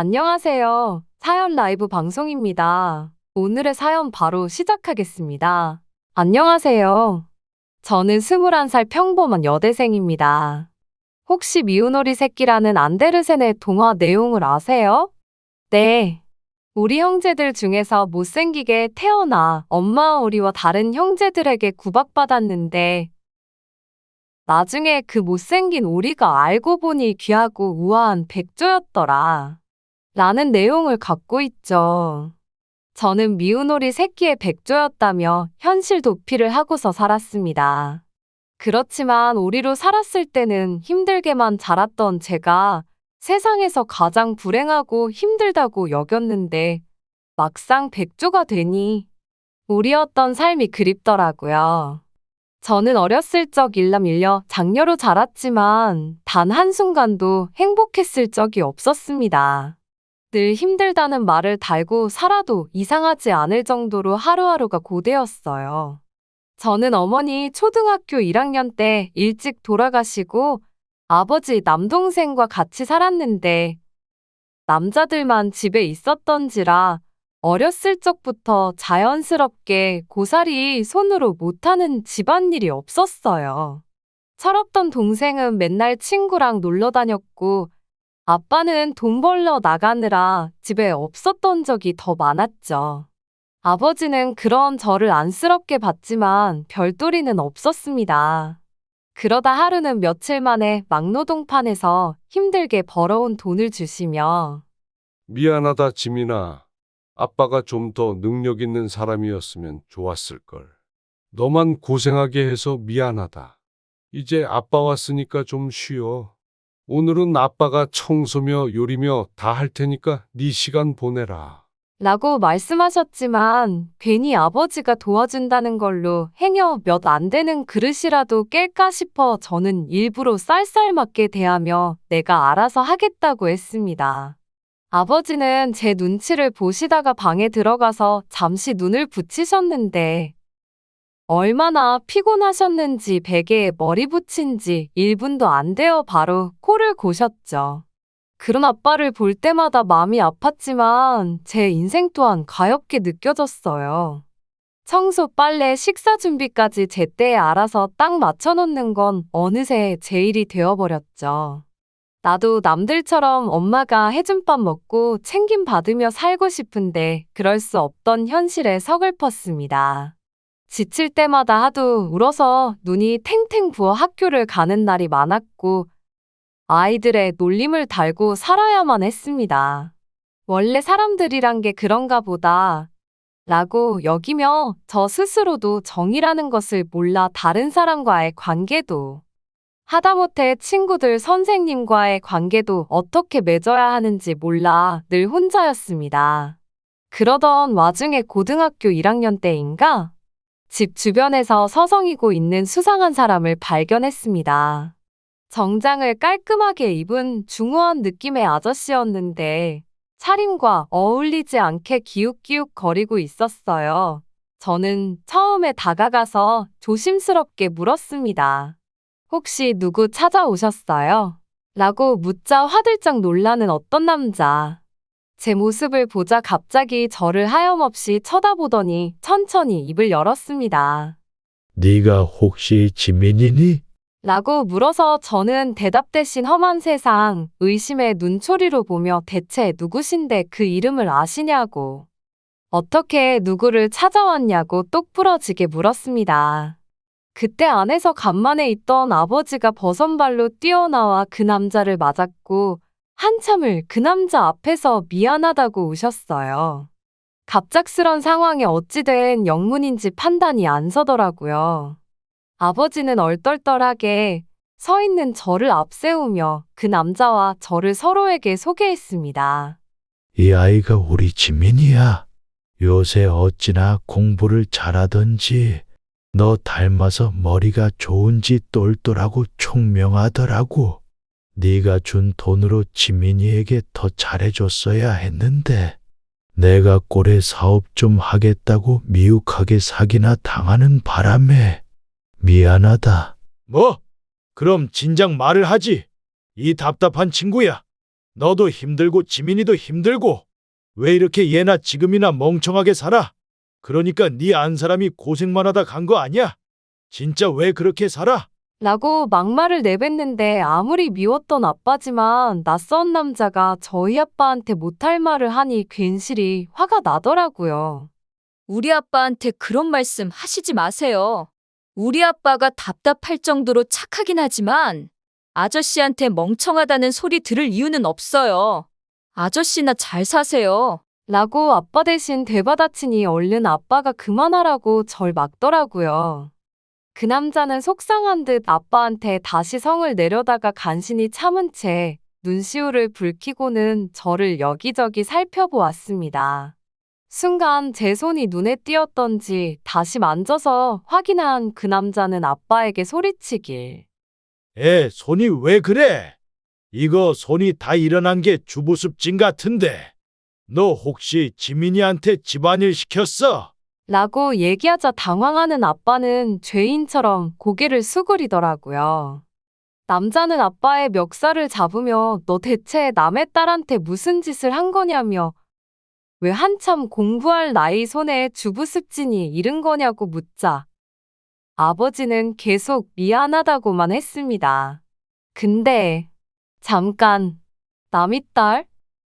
안녕하세요. 사연 라이브 방송입니다. 오늘의 사연 바로 시작하겠습니다. 안녕하세요. 저는 21살 평범한 여대생입니다. 혹시 미운오리 새끼라는 안데르센의 동화 내용을 아세요? 네. 우리 형제들 중에서 못생기게 태어나 엄마 오리와 다른 형제들에게 구박받았는데 나중에 그 못생긴 오리가 알고 보니 귀하고 우아한 백조였더라. 라는 내용을 갖고 있죠. 저는 미운오리 새끼의 백조였다며 현실 도피를 하고서 살았습니다. 그렇지만 오리로 살았을 때는 힘들게만 자랐던 제가 세상에서 가장 불행하고 힘들다고 여겼는데 막상 백조가 되니 오리였던 삶이 그립더라고요. 저는 어렸을 적 일남일녀 장녀로 자랐지만 단 한순간도 행복했을 적이 없었습니다. 늘 힘들다는 말을 달고 살아도 이상하지 않을 정도로 하루하루가 고되었어요. 저는 어머니 초등학교 1학년 때 일찍 돌아가시고 아버지 남동생과 같이 살았는데 남자들만 집에 있었던지라 어렸을 적부터 자연스럽게 고사리 손으로 못하는 집안일이 없었어요. 철없던 동생은 맨날 친구랑 놀러 다녔고 아빠는 돈 벌러 나가느라 집에 없었던 적이 더 많았죠. 아버지는 그런 저를 안쓰럽게 봤지만 별도리는 없었습니다. 그러다 하루는 며칠 만에 막노동판에서 힘들게 벌어온 돈을 주시며 미안하다, 지민아. 아빠가 좀 더 능력 있는 사람이었으면 좋았을걸. 너만 고생하게 해서 미안하다. 이제 아빠 왔으니까 좀 쉬어. 오늘은 아빠가 청소며 요리며 다 할 테니까 네 시간 보내라. 라고 말씀하셨지만 괜히 아버지가 도와준다는 걸로 행여 몇 안 되는 그릇이라도 깰까 싶어 저는 일부러 쌀쌀맞게 대하며 내가 알아서 하겠다고 했습니다. 아버지는 제 눈치를 보시다가 방에 들어가서 잠시 눈을 붙이셨는데 얼마나 피곤하셨는지 베개에 머리 붙인 지 1분도 안 되어 바로 코를 고셨죠. 그런 아빠를 볼 때마다 마음이 아팠지만 제 인생 또한 가엾게 느껴졌어요. 청소, 빨래, 식사 준비까지 제때에 알아서 딱 맞춰놓는 건 어느새 제 일이 되어버렸죠. 나도 남들처럼 엄마가 해준 밥 먹고 챙김 받으며 살고 싶은데 그럴 수 없던 현실에 서글펐습니다. 지칠 때마다 하도 울어서 눈이 탱탱 부어 학교를 가는 날이 많았고 아이들의 놀림을 달고 살아야만 했습니다. 원래 사람들이란 게 그런가 보다 라고 여기며 저 스스로도 정이라는 것을 몰라 다른 사람과의 관계도 하다못해 친구들 선생님과의 관계도 어떻게 맺어야 하는지 몰라 늘 혼자였습니다. 그러던 와중에 고등학교 1학년 때인가 집 주변에서 서성이고 있는 수상한 사람을 발견했습니다. 정장을 깔끔하게 입은 중후한 느낌의 아저씨였는데 차림과 어울리지 않게 기웃기웃 거리고 있었어요. 저는 처음에 다가가서 조심스럽게 물었습니다. 혹시 누구 찾아오셨어요? 라고 묻자 화들짝 놀라는 어떤 남자. 제 모습을 보자 갑자기 저를 하염없이 쳐다보더니 천천히 입을 열었습니다. 네가 혹시 지민이니? 라고 물어서 저는 대답 대신 험한 세상, 의심의 눈초리로 보며 대체 누구신데 그 이름을 아시냐고, 어떻게 누구를 찾아왔냐고 똑부러지게 물었습니다. 그때 안에서 간만에 있던 아버지가 버선발로 뛰어나와 그 남자를 맞았고 한참을 그 남자 앞에서 미안하다고 우셨어요. 갑작스런 상황에 어찌된 영문인지 판단이 안 서더라고요. 아버지는 얼떨떨하게 서 있는 저를 앞세우며 그 남자와 저를 서로에게 소개했습니다. 이 아이가 우리 지민이야. 요새 어찌나 공부를 잘하던지 너 닮아서 머리가 좋은지 똘똘하고 총명하더라고. 네가 준 돈으로 지민이에게 더 잘해줬어야 했는데 내가 꼴에 사업 좀 하겠다고 미혹하게 사기나 당하는 바람에 미안하다. 뭐? 그럼 진작 말을 하지. 이 답답한 친구야. 너도 힘들고 지민이도 힘들고 왜 이렇게 예나 지금이나 멍청하게 살아? 그러니까 네 안 사람이 고생만 하다 간 거 아니야? 진짜 왜 그렇게 살아? 라고 막말을 내뱉는데 아무리 미웠던 아빠지만 낯선 남자가 저희 아빠한테 못할 말을 하니 괜시리 화가 나더라고요. 우리 아빠한테 그런 말씀 하시지 마세요. 우리 아빠가 답답할 정도로 착하긴 하지만 아저씨한테 멍청하다는 소리 들을 이유는 없어요. 아저씨나 잘 사세요. 라고 아빠 대신 되받아치니 얼른 아빠가 그만하라고 절 막더라고요. 그 남자는 속상한 듯 아빠한테 다시 성을 내려다가 간신히 참은 채 눈시울을 붉히고는 저를 여기저기 살펴보았습니다. 순간 제 손이 눈에 띄었던지 다시 만져서 확인한 그 남자는 아빠에게 소리치길. 애, 손이 왜 그래? 이거 손이 다 일어난 게 주부습진 같은데. 너 혹시 지민이한테 집안일 시켰어? 라고 얘기하자 당황하는 아빠는 죄인처럼 고개를 수그리더라고요. 남자는 아빠의 멱살을 잡으며 너 대체 남의 딸한테 무슨 짓을 한 거냐며 왜 한참 공부할 나이 손에 주부습진이 이른 거냐고 묻자 아버지는 계속 미안하다고만 했습니다. 근데 잠깐 남의 딸?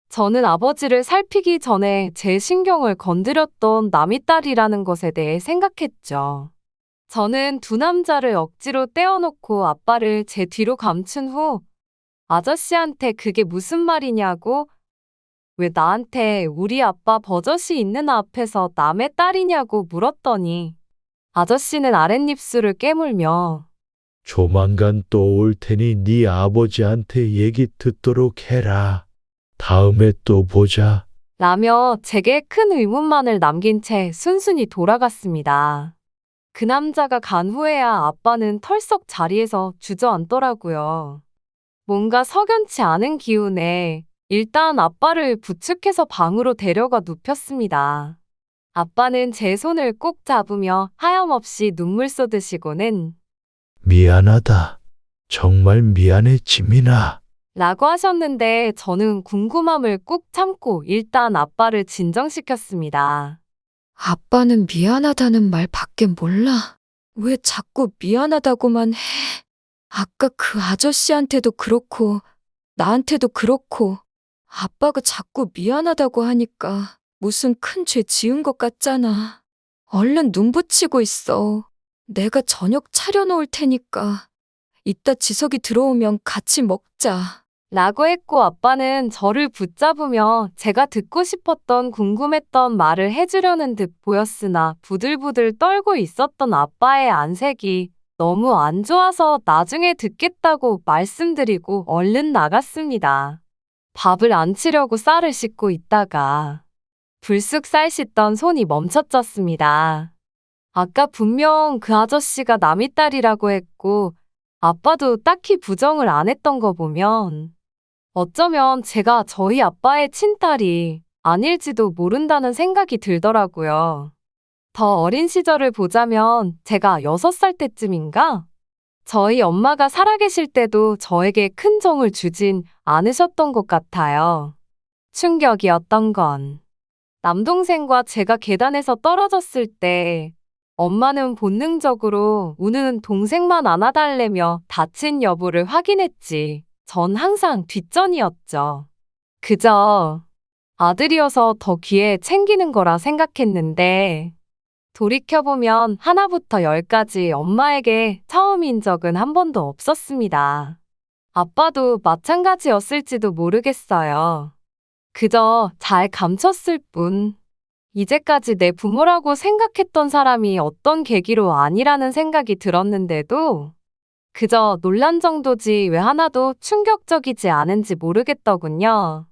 저는 아버지를 살피기 전에 제 신경을 건드렸던 남의 딸이라는 것에 대해 생각했죠. 저는 두 남자를 억지로 떼어놓고 아빠를 제 뒤로 감춘 후 아저씨한테 그게 무슨 말이냐고 왜 나한테 우리 아빠 버젓이 있는 앞에서 남의 딸이냐고 물었더니 아저씨는 아랫입술을 깨물며 조만간 또 올 테니 네 아버지한테 얘기 듣도록 해라. 다음에 또 보자. 라며 제게 큰 의문만을 남긴 채 순순히 돌아갔습니다. 그 남자가 간 후에야 아빠는 털썩 자리에서 주저앉더라고요. 뭔가 석연치 않은 기운에 일단 아빠를 부축해서 방으로 데려가 눕혔습니다. 아빠는 제 손을 꼭 잡으며 하염없이 눈물 쏟으시고는 미안하다. 정말 미안해, 지민아. 라고 하셨는데 저는 궁금함을 꾹 참고 일단 아빠를 진정시켰습니다. 아빠는 미안하다는 말밖에 몰라. 왜 자꾸 미안하다고만 해? 아까 그 아저씨한테도 그렇고 나한테도 그렇고 아빠가 자꾸 미안하다고 하니까 무슨 큰 죄 지은 것 같잖아. 얼른 눈 붙이고 있어. 내가 저녁 차려놓을 테니까 이따 지석이 들어오면 같이 먹자. 라고 했고 아빠는 저를 붙잡으며 제가 듣고 싶었던 궁금했던 말을 해주려는 듯 보였으나 부들부들 떨고 있었던 아빠의 안색이 너무 안 좋아서 나중에 듣겠다고 말씀드리고 얼른 나갔습니다. 밥을 안 치려고 쌀을 씻고 있다가 불쑥 쌀 씻던 손이 멈춰졌습니다. 아까 분명 그 아저씨가 남의 딸이라고 했고 아빠도 딱히 부정을 안 했던 거 보면 어쩌면 제가 저희 아빠의 친딸이 아닐지도 모른다는 생각이 들더라고요. 더 어린 시절을 보자면 제가 6살 때쯤인가? 저희 엄마가 살아계실 때도 저에게 큰 정을 주진 않으셨던 것 같아요. 충격이었던 건 남동생과 제가 계단에서 떨어졌을 때 엄마는 본능적으로 우는 동생만 안아달래며 다친 여부를 확인했지. 전 항상 뒷전이었죠. 그저 아들이어서 더 귀에 챙기는 거라 생각했는데 돌이켜보면 하나부터 열까지 엄마에게 처음인 적은 한 번도 없었습니다. 아빠도 마찬가지였을지도 모르겠어요. 그저 잘 감췄을 뿐. 이제까지 내 부모라고 생각했던 사람이 어떤 계기로 아니라는 생각이 들었는데도 그저 놀란 정도지 왜 하나도 충격적이지 않은지 모르겠더군요.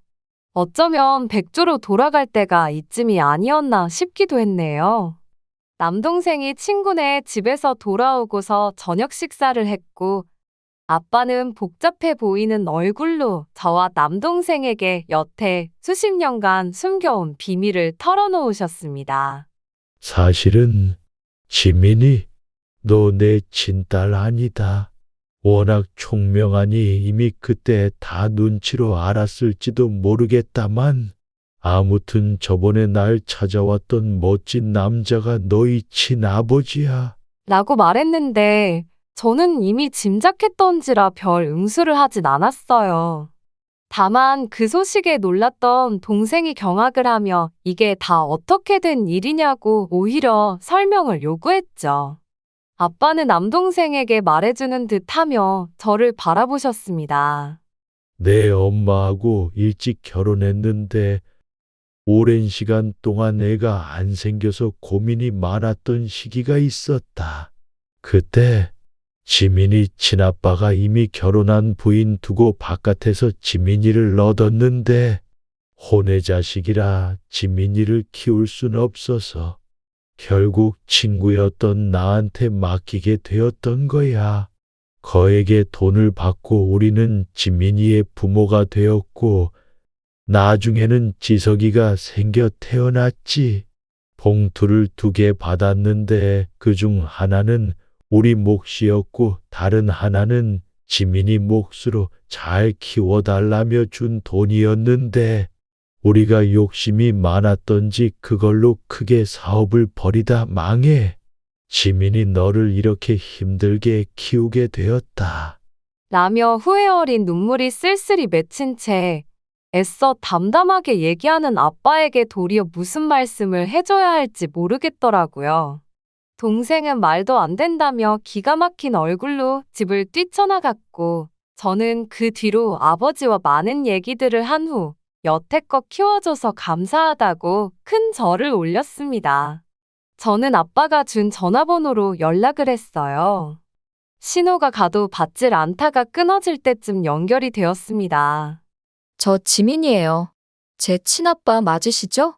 어쩌면 백조로 돌아갈 때가 이쯤이 아니었나 싶기도 했네요. 남동생이 친구네 집에서 돌아오고서 저녁 식사를 했고 아빠는 복잡해 보이는 얼굴로 저와 남동생에게 여태 수십 년간 숨겨온 비밀을 털어놓으셨습니다. 사실은 지민이 너 내 친딸 아니다. 워낙 총명하니 이미 그때 다 눈치로 알았을지도 모르겠다만 아무튼 저번에 날 찾아왔던 멋진 남자가 너희 친아버지야. 라고 말했는데 저는 이미 짐작했던지라 별 응수를 하진 않았어요. 다만 그 소식에 놀랐던 동생이 경악을 하며 이게 다 어떻게 된 일이냐고 오히려 설명을 요구했죠. 아빠는 남동생에게 말해주는 듯 하며 저를 바라보셨습니다. 내 엄마하고 일찍 결혼했는데 오랜 시간 동안 애가 안 생겨서 고민이 많았던 시기가 있었다. 그때 지민이 친아빠가 이미 결혼한 부인 두고 바깥에서 지민이를 얻었는데 혼외 자식이라 지민이를 키울 순 없어서 결국 친구였던 나한테 맡기게 되었던 거야. 거액의 돈을 받고 우리는 지민이의 부모가 되었고 나중에는 지석이가 생겨 태어났지. 봉투를 2개 받았는데 그중 하나는 우리 몫이었고 다른 하나는 지민이 몫으로 잘 키워달라며 준 돈이었는데 우리가 욕심이 많았던지 그걸로 크게 사업을 벌이다 망해. 지민이 너를 이렇게 힘들게 키우게 되었다. 라며 후회 어린 눈물이 쓸쓸히 맺힌 채 애써 담담하게 얘기하는 아빠에게 도리어 무슨 말씀을 해줘야 할지 모르겠더라고요. 동생은 말도 안 된다며 기가 막힌 얼굴로 집을 뛰쳐나갔고 저는 그 뒤로 아버지와 많은 얘기들을 한 후 여태껏 키워줘서 감사하다고 큰 절을 올렸습니다. 저는 아빠가 준 전화번호로 연락을 했어요. 신호가 가도 받질 않다가 끊어질 때쯤 연결이 되었습니다. 저 지민이에요. 제 친아빠 맞으시죠?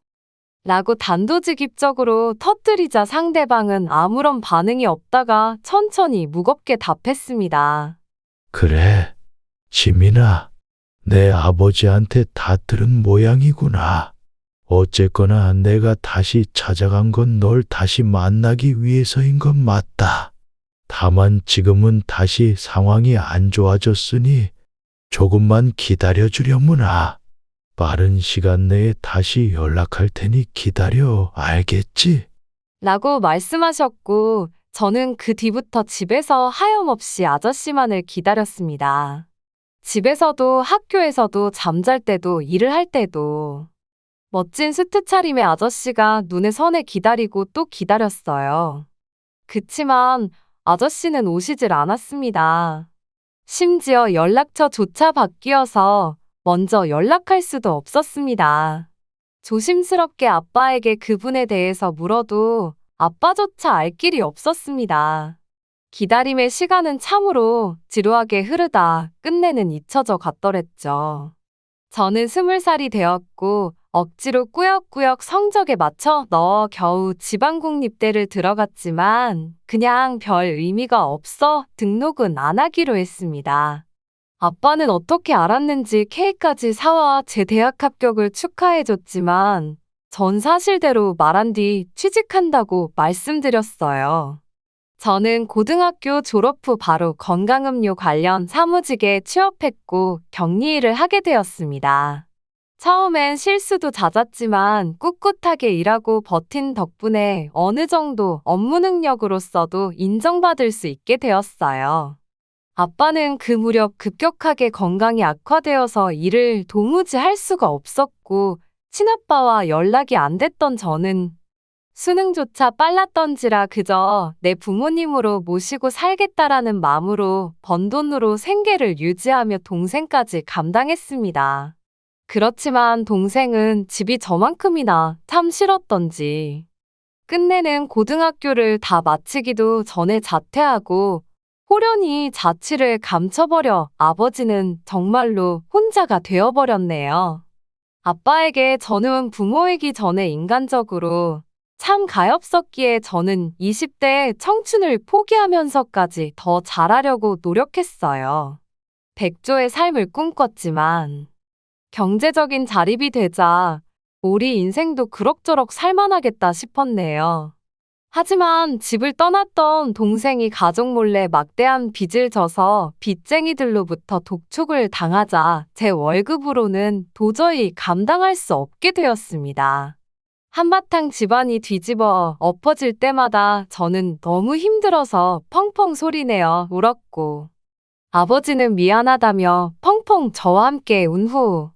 라고 단도직입적으로 터뜨리자 상대방은 아무런 반응이 없다가 천천히 무겁게 답했습니다. 그래, 지민아, 내 아버지한테 다 들은 모양이구나. 어쨌거나 내가 다시 찾아간 건 널 다시 만나기 위해서인 건 맞다. 다만 지금은 다시 상황이 안 좋아졌으니 조금만 기다려주려무나. 빠른 시간 내에 다시 연락할 테니 기다려, 알겠지? 라고 말씀하셨고 저는 그 뒤부터 집에서 하염없이 아저씨만을 기다렸습니다. 집에서도 학교에서도 잠잘 때도 일을 할 때도 멋진 수트 차림의 아저씨가 눈에 선해 기다리고 또 기다렸어요. 그치만 아저씨는 오시질 않았습니다. 심지어 연락처조차 바뀌어서 먼저 연락할 수도 없었습니다. 조심스럽게 아빠에게 그분에 대해서 물어도 아빠조차 알 길이 없었습니다. 기다림의 시간은 참으로 지루하게 흐르다 끝내는 잊혀져 갔더랬죠. 저는 20살이 되었고 억지로 꾸역꾸역 성적에 맞춰 넣어 겨우 지방국립대를 들어갔지만 그냥 별 의미가 없어 등록은 안 하기로 했습니다. 아빠는 어떻게 알았는지 케이크까지 사와 제 대학 합격을 축하해줬지만 전 사실대로 말한 뒤 취직한다고 말씀드렸어요. 저는 고등학교 졸업 후 바로 건강음료 관련 사무직에 취업했고 격리일을 하게 되었습니다. 처음엔 실수도 잦았지만 꿋꿋하게 일하고 버틴 덕분에 어느 정도 업무 능력으로서도 인정받을 수 있게 되었어요. 아빠는 그 무렵 급격하게 건강이 악화되어서 일을 도무지 할 수가 없었고 친아빠와 연락이 안 됐던 저는 수능조차 빨랐던지라 그저 내 부모님으로 모시고 살겠다라는 마음으로 번 돈으로 생계를 유지하며 동생까지 감당했습니다. 그렇지만 동생은 집이 저만큼이나 참 싫었던지 끝내는 고등학교를 다 마치기도 전에 자퇴하고 호련히 자취를 감춰버려 아버지는 정말로 혼자가 되어버렸네요. 아빠에게 저는 부모이기 전에 인간적으로 참 가엾었기에 저는 20대의 청춘을 포기하면서까지 더 잘하려고 노력했어요. 백조의 삶을 꿈꿨지만 경제적인 자립이 되자 우리 인생도 그럭저럭 살만하겠다 싶었네요. 하지만 집을 떠났던 동생이 가족 몰래 막대한 빚을 져서 빚쟁이들로부터 독촉을 당하자 제 월급으로는 도저히 감당할 수 없게 되었습니다. 한바탕 집안이 뒤집어 엎어질 때마다 저는 너무 힘들어서 펑펑 소리내어 울었고, 아버지는 미안하다며 펑펑 저와 함께 운 후,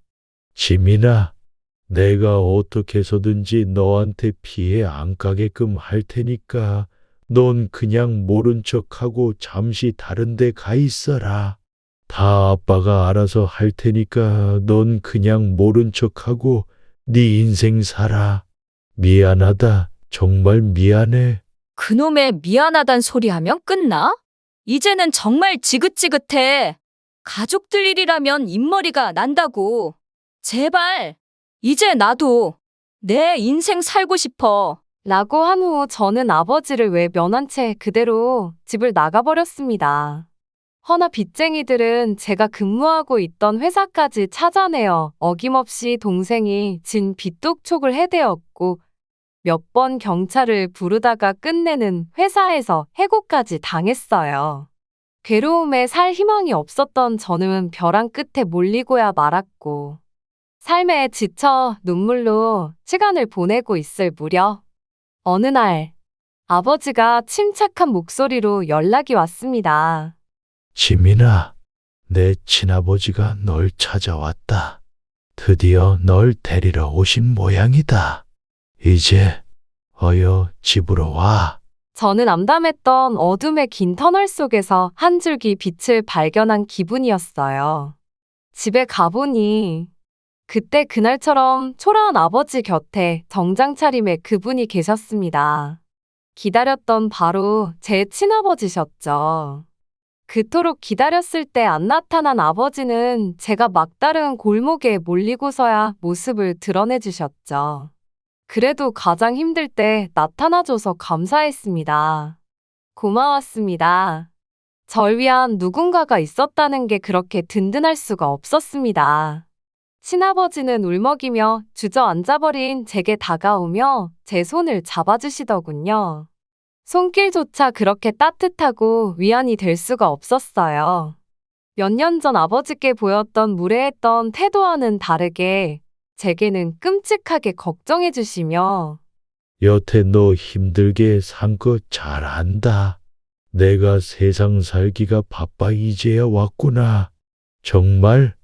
지민아, 내가 어떻게 해서든지 너한테 피해 안 가게끔 할 테니까 넌 그냥 모른 척하고 잠시 다른 데 가 있어라. 다 아빠가 알아서 할 테니까 넌 그냥 모른 척하고 네 인생 살아. 미안하다. 정말 미안해. 그놈의 미안하단 소리 하면 끝나? 이제는 정말 지긋지긋해. 가족들 일이라면 입머리가 난다고. 제발, 이제 나도 내 인생 살고 싶어. 라고 한 후 저는 아버지를 외면한 채 그대로 집을 나가버렸습니다. 허나 빚쟁이들은 제가 근무하고 있던 회사까지 찾아내어 어김없이 동생이 진 빚독촉을 해대었고, 몇 번 경찰을 부르다가 끝내는 회사에서 해고까지 당했어요. 괴로움에 살 희망이 없었던 저는 벼랑 끝에 몰리고야 말았고, 삶에 지쳐 눈물로 시간을 보내고 있을 무렵, 어느 날 아버지가 침착한 목소리로 연락이 왔습니다. 지민아, 내 친아버지가 널 찾아왔다. 드디어 널 데리러 오신 모양이다. 이제 어여 집으로 와. 저는 암담했던 어둠의 긴 터널 속에서 한 줄기 빛을 발견한 기분이었어요. 집에 가보니 그때 그날처럼 초라한 아버지 곁에 정장 차림의 그분이 계셨습니다. 기다렸던 바로 제 친아버지셨죠. 그토록 기다렸을 때 안 나타난 아버지는 제가 막다른 골목에 몰리고서야 모습을 드러내주셨죠. 그래도 가장 힘들 때 나타나줘서 감사했습니다. 고마웠습니다. 절 위한 누군가가 있었다는 게 그렇게 든든할 수가 없었습니다. 친아버지는 울먹이며 주저앉아버린 제게 다가오며 제 손을 잡아주시더군요. 손길조차 그렇게 따뜻하고 위안이 될 수가 없었어요. 몇 년 전 아버지께 보였던 무례했던 태도와는 다르게 제게는 끔찍하게 걱정해 주시며, 여태 너 힘들게 산 거 잘 안다. 내가 세상 살기가 바빠 이제야 왔구나. 정말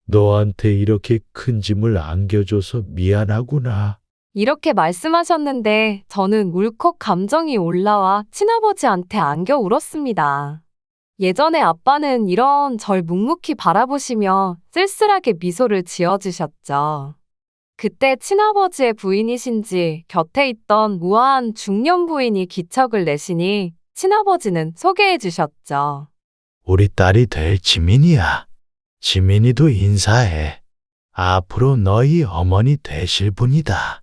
너한테 이렇게 큰 짐을 안겨줘서 미안하구나. 이렇게 말씀하셨는데 저는 울컥 감정이 올라와 친아버지한테 안겨 울었습니다. 예전에 아빠는 이런 절 묵묵히 바라보시며 쓸쓸하게 미소를 지어주셨죠. 그때 친아버지의 부인이신지 곁에 있던 우아한 중년 부인이 기척을 내시니 친아버지는 소개해 주셨죠. 우리 딸이 될 지민이야. 지민이도 인사해. 앞으로 너희 어머니 되실 분이다.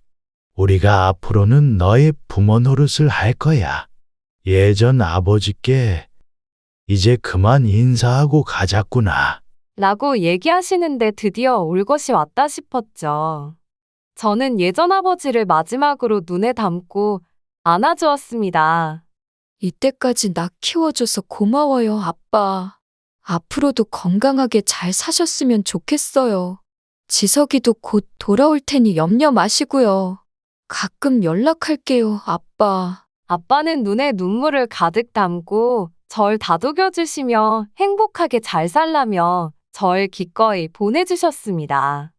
우리가 앞으로는 너의 부모 노릇을 할 거야. 예전 아버지께 이제 그만 인사하고 가자꾸나. 라고 얘기하시는데 드디어 올 것이 왔다 싶었죠. 저는 예전 아버지를 마지막으로 눈에 담고 안아주었습니다. 이때까지 나 키워줘서 고마워요, 아빠. 앞으로도 건강하게 잘 사셨으면 좋겠어요. 지석이도 곧 돌아올 테니 염려 마시고요. 가끔 연락할게요, 아빠. 아빠는 눈에 눈물을 가득 담고 절 다독여주시며 행복하게 잘 살라며 절 기꺼이 보내주셨습니다.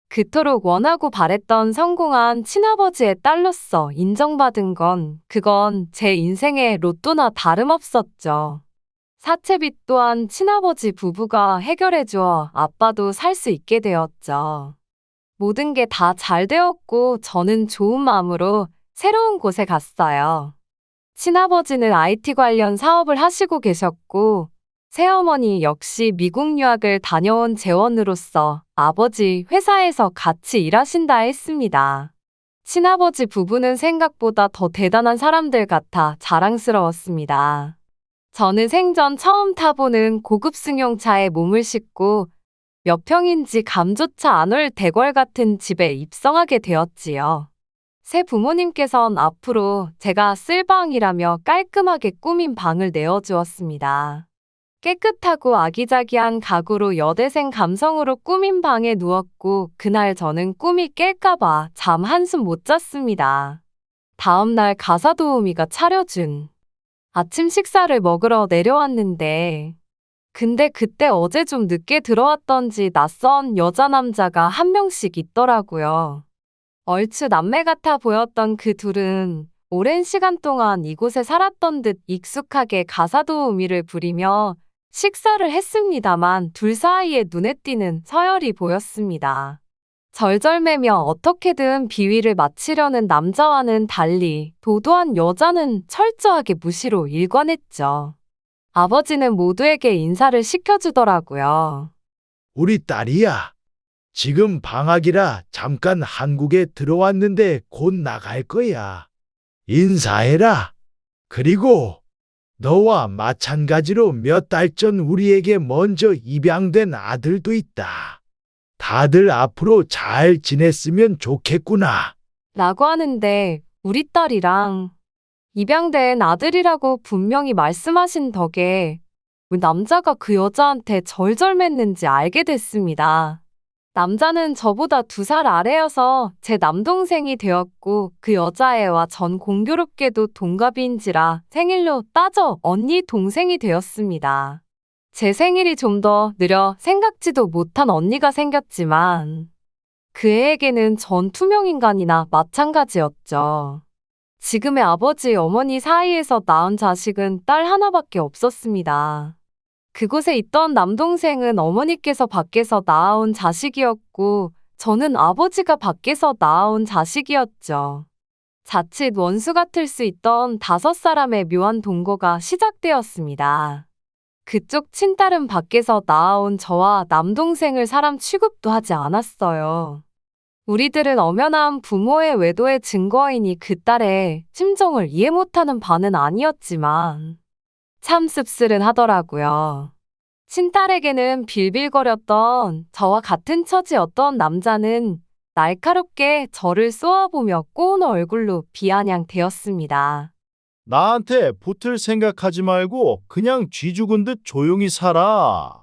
그토록 원하고 바랬던 성공한 친아버지의 딸로서 인정받은 그건 제 인생의 로또나 다름없었죠. 사채빚 또한 친아버지 부부가 해결해 주어 아빠도 살 수 있게 되었죠. 모든 게 다 잘 되었고 저는 좋은 마음으로 새로운 곳에 갔어요. 친아버지는 IT 관련 사업을 하시고 계셨고, 새어머니 역시 미국 유학을 다녀온 재원으로서 아버지 회사에서 같이 일하신다 했습니다. 친아버지 부부는 생각보다 더 대단한 사람들 같아 자랑스러웠습니다. 저는 생전 처음 타보는 고급 승용차에 몸을 싣고 몇 평인지 감조차 안 올 대궐 같은 집에 입성하게 되었지요. 새 부모님께선 앞으로 제가 쓸 방이라며 깔끔하게 꾸민 방을 내어주었습니다. 깨끗하고 아기자기한 가구로 여대생 감성으로 꾸민 방에 누웠고 그날 저는 꿈이 깰까봐 잠 한숨 못 잤습니다. 다음날 가사도우미가 차려준 아침 식사를 먹으러 내려왔는데 근데 그때 어제 좀 늦게 들어왔던지 낯선 여자 남자가 한 명씩 있더라고요. 얼추 남매 같아 보였던 그 둘은 오랜 시간 동안 이곳에 살았던 듯 익숙하게 가사도우미를 부리며 식사를 했습니다만 둘 사이에 눈에 띄는 서열이 보였습니다. 절절매며 어떻게든 비위를 맞추려는 남자와는 달리 도도한 여자는 철저하게 무시로 일관했죠. 아버지는 모두에게 인사를 시켜주더라고요. 우리 딸이야. 지금 방학이라 잠깐 한국에 들어왔는데 곧 나갈 거야. 인사해라. 그리고 너와 마찬가지로 몇 달 전 우리에게 먼저 입양된 아들도 있다. 다들 앞으로 잘 지냈으면 좋겠구나. 라고 하는데 우리 딸이랑 입양된 아들이라고 분명히 말씀하신 덕에 왜 남자가 그 여자한테 절절맸는지 알게 됐습니다. 남자는 저보다 2살 아래여서 제 남동생이 되었고 그 여자애와 전 공교롭게도 동갑인지라 생일로 따져 언니 동생이 되었습니다. 제 생일이 좀 더 느려 생각지도 못한 언니가 생겼지만 그 애에게는 전 투명인간이나 마찬가지였죠. 지금의 아버지, 어머니 사이에서 낳은 자식은 딸 하나밖에 없었습니다. 그곳에 있던 남동생은 어머니께서 밖에서 낳아온 자식이었고 저는 아버지가 밖에서 낳아온 자식이었죠. 자칫 원수 같을 수 있던 5사람의 묘한 동거가 시작되었습니다. 그쪽 친딸은 밖에서 낳아온 저와 남동생을 사람 취급도 하지 않았어요. 우리들은 엄연한 부모의 외도의 증거이니 그 딸의 심정을 이해 못하는 바는 아니었지만 참 씁쓸은 하더라고요. 친딸에게는 빌빌거렸던 저와 같은 처지였던 남자는 날카롭게 저를 쏘아보며 꼬운 얼굴로 비아냥대었습니다. 나한테 붙을 생각하지 말고 그냥 쥐 죽은 듯 조용히 살아.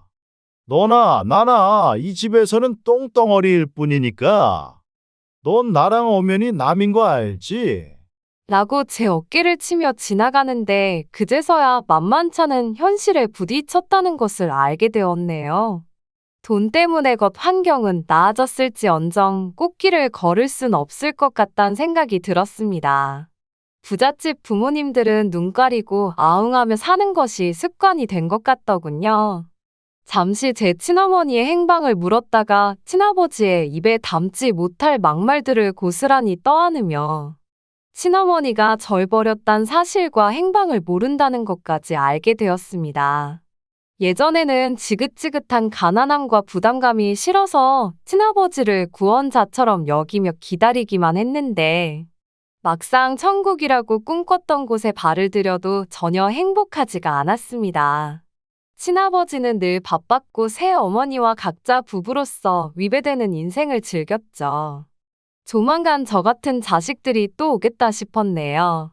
너나 나나 이 집에서는 똥덩어리일 뿐이니까. 넌 나랑 엄연히 남인 거 알지? 라고 제 어깨를 치며 지나가는데 그제서야 만만찮은 현실에 부딪혔다는 것을 알게 되었네요. 돈 때문에 겉 환경은 나아졌을지언정 꽃길을 걸을 순 없을 것 같다는 생각이 들었습니다. 부잣집 부모님들은 눈 가리고 아웅하며 사는 것이 습관이 된 것 같더군요. 잠시 제 친어머니의 행방을 물었다가 친아버지의 입에 담지 못할 막말들을 고스란히 떠안으며 친어머니가 절 버렸단 사실과 행방을 모른다는 것까지 알게 되었습니다. 예전에는 지긋지긋한 가난함과 부담감이 싫어서 친아버지를 구원자처럼 여기며 기다리기만 했는데 막상 천국이라고 꿈꿨던 곳에 발을 들여도 전혀 행복하지가 않았습니다. 친아버지는 늘 바빴고 새어머니와 각자 부부로서 위배되는 인생을 즐겼죠. 조만간 저 같은 자식들이 또 오겠다 싶었네요.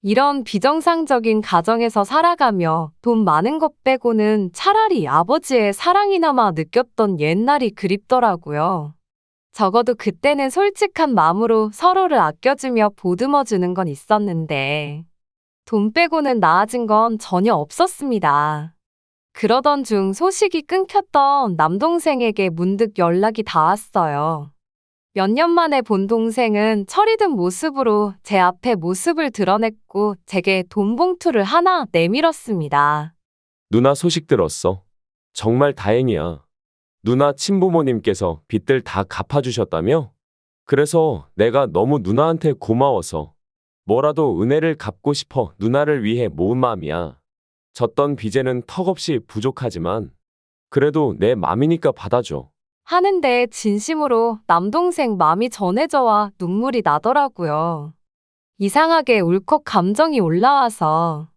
이런 비정상적인 가정에서 살아가며 돈 많은 것 빼고는 차라리 아버지의 사랑이나마 느꼈던 옛날이 그립더라고요. 적어도 그때는 솔직한 마음으로 서로를 아껴주며 보듬어주는 건 있었는데 돈 빼고는 나아진 건 전혀 없었습니다. 그러던 중 소식이 끊겼던 남동생에게 문득 연락이 닿았어요. 몇 년 만에 본 동생은 철이 든 모습으로 제 앞에 모습을 드러냈고 제게 돈 봉투를 하나 내밀었습니다. 누나 소식 들었어. 정말 다행이야. 누나 친부모님께서 빚들 다 갚아주셨다며? 그래서 내가 너무 누나한테 고마워서 뭐라도 은혜를 갚고 싶어 누나를 위해 모은 마음이야. 졌던 빚에는 턱없이 부족하지만 그래도 내 맘이니까 받아줘. 하는데 진심으로 남동생 맘이 전해져와 눈물이 나더라고요. 이상하게 울컥 감정이 올라와서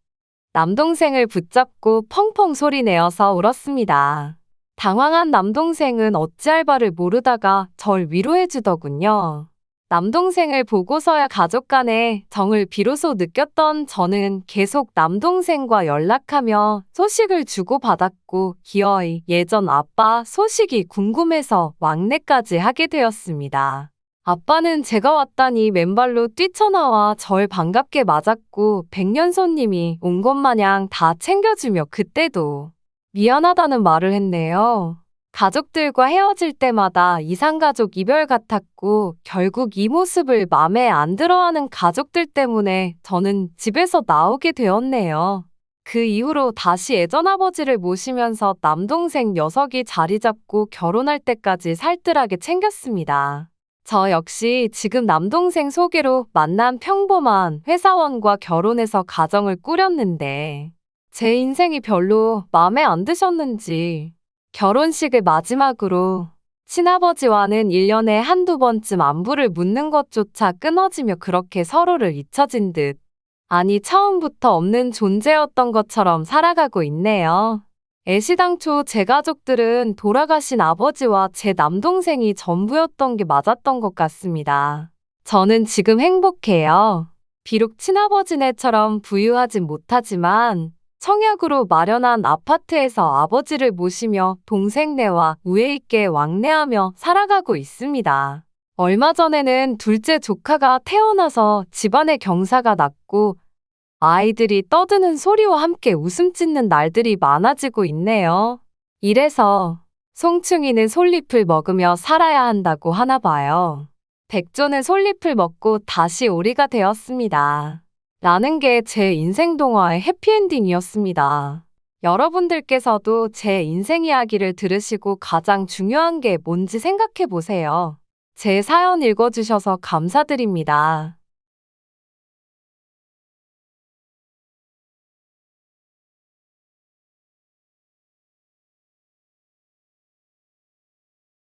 남동생을 붙잡고 펑펑 소리내어서 울었습니다. 당황한 남동생은 어찌할 바를 모르다가 절 위로해주더군요. 남동생을 보고서야 가족 간의 정을 비로소 느꼈던 저는 계속 남동생과 연락하며 소식을 주고받았고 기어이 예전 아빠 소식이 궁금해서 왕래까지 하게 되었습니다. 아빠는 제가 왔다니 맨발로 뛰쳐나와 절 반갑게 맞았고 백년손님이 온 것 마냥 다 챙겨주며 그때도 미안하다는 말을 했네요. 가족들과 헤어질 때마다 이상가족 이별 같았고 결국 이 모습을 맘에 안 들어하는 가족들 때문에 저는 집에서 나오게 되었네요. 그 이후로 다시 예전 아버지를 모시면서 남동생 녀석이 자리 잡고 결혼할 때까지 살뜰하게 챙겼습니다. 저 역시 지금 남동생 소개로 만난 평범한 회사원과 결혼해서 가정을 꾸렸는데 제 인생이 별로 마음에 안 드셨는지 결혼식을 마지막으로 친아버지와는 1년에 한두 번쯤 안부를 묻는 것조차 끊어지며 그렇게 서로를 잊혀진 듯 아니 처음부터 없는 존재였던 것처럼 살아가고 있네요. 애시당초 제 가족들은 돌아가신 아버지와 제 남동생이 전부였던 게 맞았던 것 같습니다. 저는 지금 행복해요. 비록 친아버지네처럼 부유하진 못하지만 청약으로 마련한 아파트에서 아버지를 모시며 동생네와 우애 있게 왕래하며 살아가고 있습니다. 얼마 전에는 둘째 조카가 태어나서 집안에 경사가 났고 아이들이 떠드는 소리와 함께 웃음 짓는 날들이 많아지고 있네요. 이래서 송충이는 솔잎을 먹으며 살아야 한다고 하나 봐요. 백조는 솔잎을 먹고 다시 오리가 되었습니다. 라는 게 제 인생 동화의 해피엔딩이었습니다. 여러분들께서도 제 인생 이야기를 들으시고 가장 중요한 게 뭔지 생각해 보세요. 제 사연 읽어주셔서 감사드립니다.